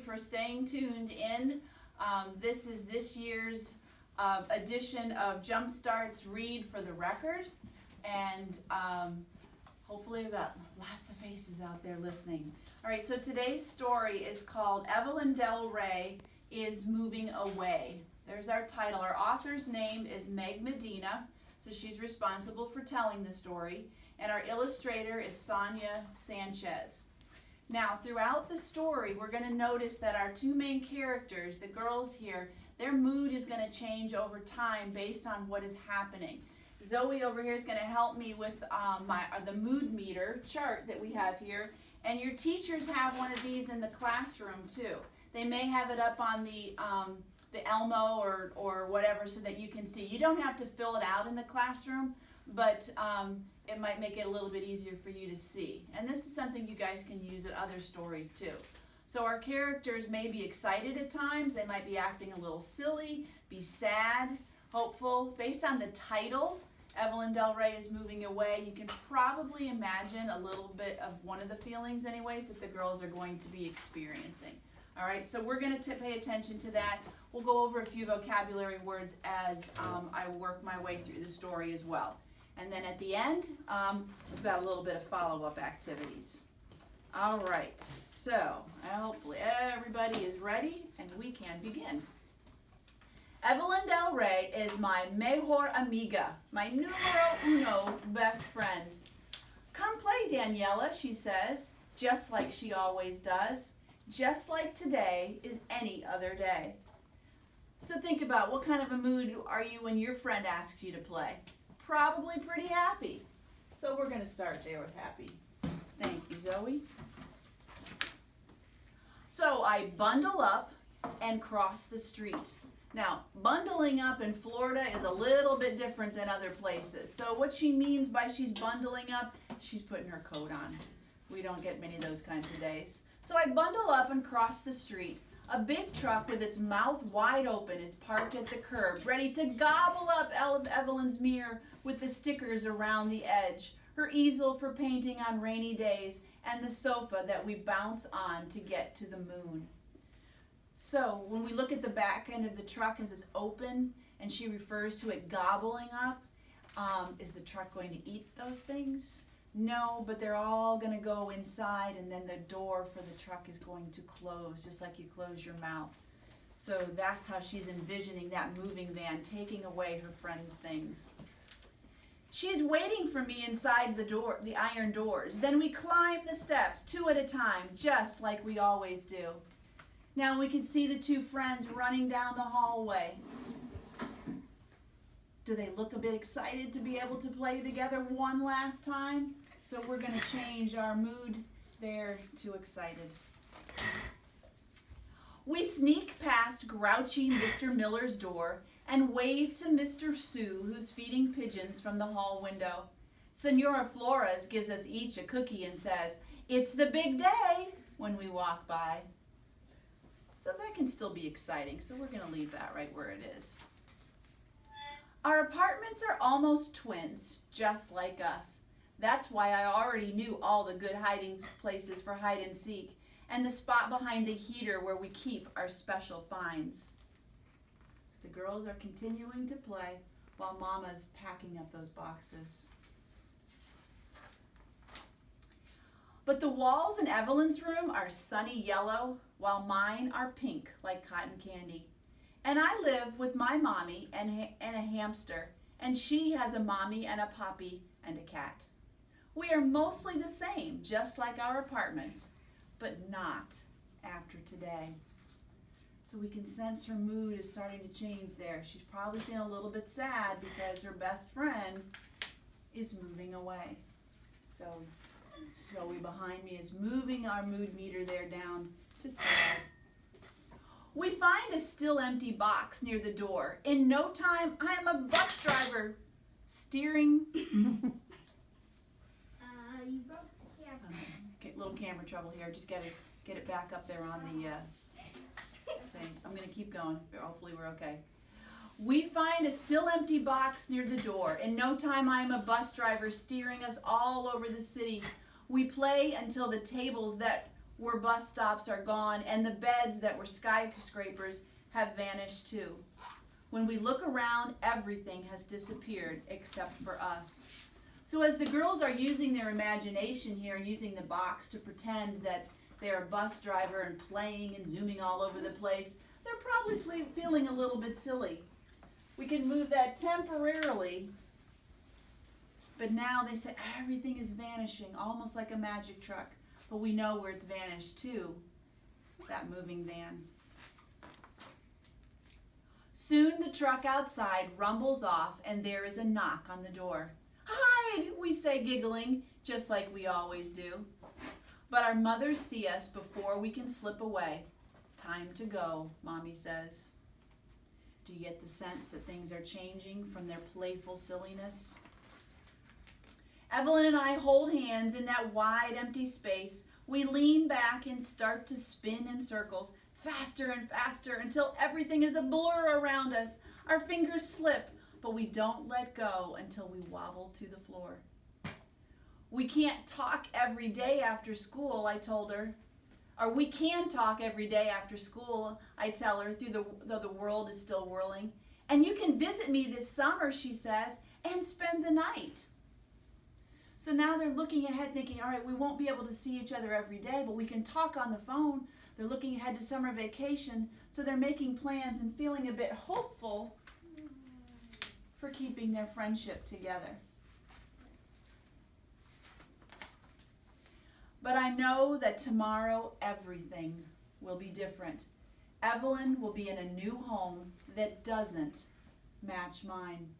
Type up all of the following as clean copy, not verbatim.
for staying tuned in. This is this year's edition of Jumpstart's Read for the Record. And hopefully I've got lots of faces out there listening. All right, so today's story is called Evelyn Del Rey is Moving Away. There's our title. Our author's name is Meg Medina, so she's responsible for telling the story. And our illustrator is Sonia Sanchez. Now, throughout the story, we're going to notice that our two main characters, the girls here, their mood is going to change over time based on what is happening. Zoe over here is going to help me with the mood meter chart that we have here. And your teachers have one of these in the classroom too. They may have it up on the Elmo or whatever so that you can see. You don't have to fill it out in the classroom, but it might make it a little bit easier for you to see. And this is something you guys can use at other stories too. So our characters may be excited at times. They might be acting a little silly, be sad, hopeful. Based on the title, Evelyn Del Rey is Moving Away, you can probably imagine a little bit of one of the feelings anyways that the girls are going to be experiencing. All right, so we're going to pay attention to that. We'll go over a few vocabulary words as I work my way through the story as well. And then at the end, we've got a little bit of follow-up activities. All right, so hopefully everybody is ready and we can begin. Evelyn Del Rey is my mejor amiga, my numero uno best friend. Come play, Daniela, she says, just like she always does. Just like today is any other day. So think about what kind of a mood are you when your friend asks you to play? Probably pretty happy. So we're going to start there with happy. Thank you, Zoe. So I bundle up and cross the street. Now, bundling up in Florida is a little bit different than other places. So what she means by she's bundling up, she's putting her coat on. We don't get many of those kinds of days. So I bundle up and cross the street. A big truck with its mouth wide open is parked at the curb, ready to gobble up Evelyn's mirror with the stickers around the edge, her easel for painting on rainy days, and the sofa that we bounce on to get to the moon. So when we look at the back end of the truck as it's open, and she refers to it gobbling up, is the truck going to eat those things? No, but they're all going to go inside, and then the door for the truck is going to close, just like you close your mouth. So that's how she's envisioning that moving van taking away her friend's things. She's waiting for me inside the iron doors. Then we climb the steps, two at a time, just like we always do. Now we can see the two friends running down the hallway. Do they look a bit excited to be able to play together one last time? So we're going to change our mood there to excited. We sneak past grouchy Mr. Miller's door and wave to Mr. Sue, who's feeding pigeons from the hall window. Senora Flores gives us each a cookie and says, "It's the big day," when we walk by. So that can still be exciting, so we're going to leave that right where it is. Our apartments are almost twins, just like us. That's why I already knew all the good hiding places for hide and seek, and the spot behind the heater where we keep our special finds. The girls are continuing to play while Mama's packing up those boxes. But the walls in Evelyn's room are sunny yellow, while mine are pink like cotton candy. And I live with my mommy and a hamster, and she has a mommy and a puppy and a cat. We are mostly the same, just like our apartments, but not after today. So we can sense her mood is starting to change there. She's probably feeling a little bit sad because her best friend is moving away. So Zoe behind me is moving our mood meter there down to sad. We find a still empty box near the door. In no time, I am a bus driver steering. You broke the camera. Okay, little camera trouble here. Just get it back up there on the thing. I'm going to keep going. Hopefully we're okay. We find a still empty box near the door. In no time, I am a bus driver steering us all over the city. We play until the tables that where bus stops are gone, and the beds that were skyscrapers have vanished too. When we look around, everything has disappeared except for us. So as the girls are using their imagination here and using the box to pretend that they're a bus driver and playing and zooming all over the place, they're probably feeling a little bit silly. We can move that temporarily, but now they say everything is vanishing, almost like a magic truck. But we know where it's vanished to, that moving van. Soon the truck outside rumbles off and there is a knock on the door. "Hide," we say, giggling, just like we always do. But our mothers see us before we can slip away. "Time to go," Mommy says. Do you get the sense that things are changing from their playful silliness? Evelyn and I hold hands in that wide, empty space. We lean back and start to spin in circles, faster and faster, until everything is a blur around us. Our fingers slip, but we don't let go until we wobble to the floor. "We can't talk every day after school," I told her. Or "we can talk every day after school," I tell her, though the world is still whirling. "And you can visit me this summer," she says, "and spend the night." So now they're looking ahead thinking, all right, we won't be able to see each other every day, but we can talk on the phone. They're looking ahead to summer vacation, so they're making plans and feeling a bit hopeful for keeping their friendship together. But I know that tomorrow everything will be different. Evelyn will be in a new home that doesn't match mine.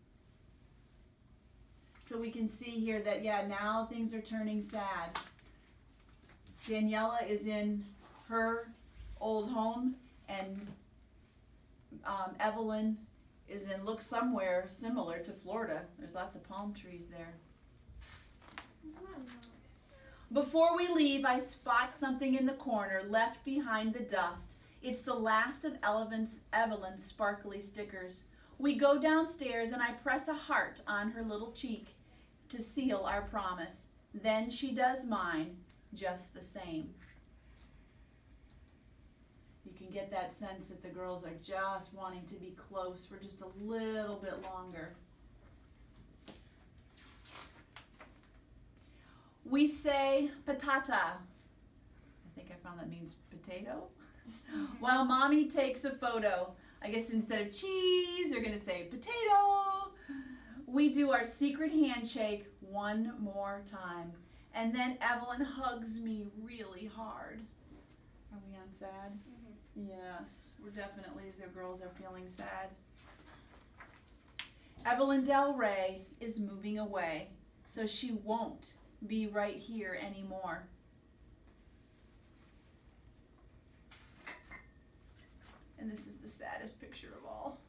So we can see here that, now things are turning sad. Daniela is in her old home, and Evelyn looks somewhere similar to Florida. There's lots of palm trees there. Before we leave, I spot something in the corner left behind the dust. It's the last of Evelyn's sparkly stickers. We go downstairs and I press a heart on her little cheek to seal our promise. Then she does mine just the same. You can get that sense that the girls are just wanting to be close for just a little bit longer. We say patata. I think I found that means potato. While Mommy takes a photo. I guess instead of cheese, they're going to say potato. We do our secret handshake one more time. And then Evelyn hugs me really hard. Are we on sad? Mm-hmm. Yes, the girls are feeling sad. Evelyn Del Rey is moving away, so she won't be right here anymore. And this is the saddest picture of all.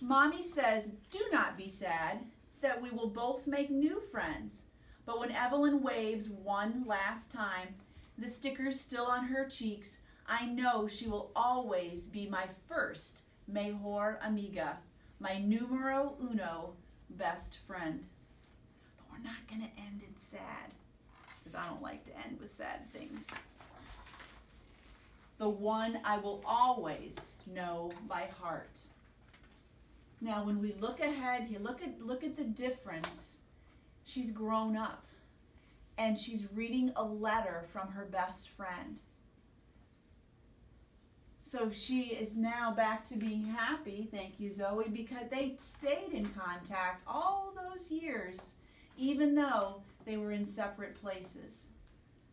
Mommy says, do not be sad, that we will both make new friends. But when Evelyn waves one last time, the stickers still on her cheeks, I know she will always be my first mejor amiga, my numero uno best friend. But we're not going to end it sad, because I don't like to end with sad things. The one I will always know by heart. Now, when we look ahead here, look at the difference. She's grown up, and she's reading a letter from her best friend. So she is now back to being happy, thank you, Zoe, because they stayed in contact all those years, even though they were in separate places.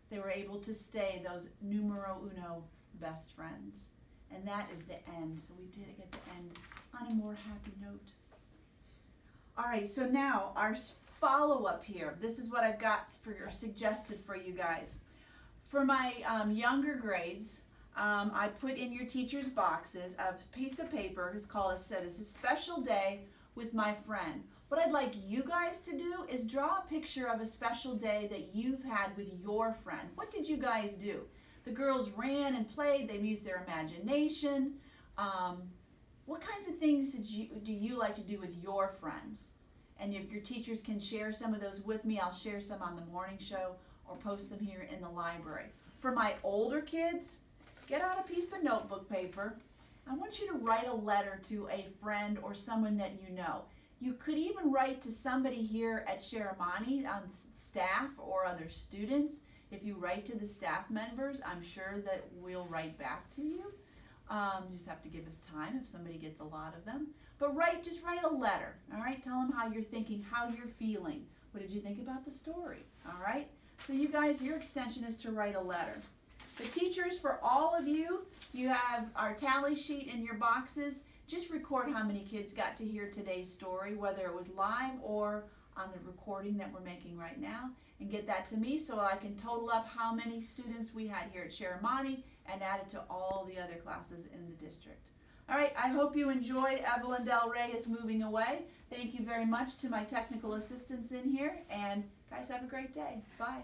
They were able to stay those numero uno best friends. And that is the end. So we did get to end on a more happy note. All right, so now our follow-up here. This is what I've got suggested for you guys. For my younger grades, I put in your teacher's boxes a piece of paper. It's called, it's a special day with my friend. What I'd like you guys to do is draw a picture of a special day that you've had with your friend. What did you guys do? The girls ran and played. They used their imagination. What kinds of things do you like to do with your friends? And if your teachers can share some of those with me, I'll share some on the morning show or post them here in the library. For my older kids, get out a piece of notebook paper. I want you to write a letter to a friend or someone that you know. You could even write to somebody here at Sharamani on staff or other students. If you write to the staff members, I'm sure that we'll write back to you. You just have to give us time if somebody gets a lot of them. But just write a letter, all right? Tell them how you're thinking, how you're feeling. What did you think about the story, all right? So you guys, your extension is to write a letter. The teachers, for all of you, you have our tally sheet in your boxes. Just record how many kids got to hear today's story, whether it was live or on the recording that we're making right now, and get that to me so I can total up how many students we had here at Sharamani and add it to all the other classes in the district. All right, I hope you enjoyed. Evelyn Del Rey is moving away. Thank you very much to my technical assistants in here, and guys, have a great day. Bye.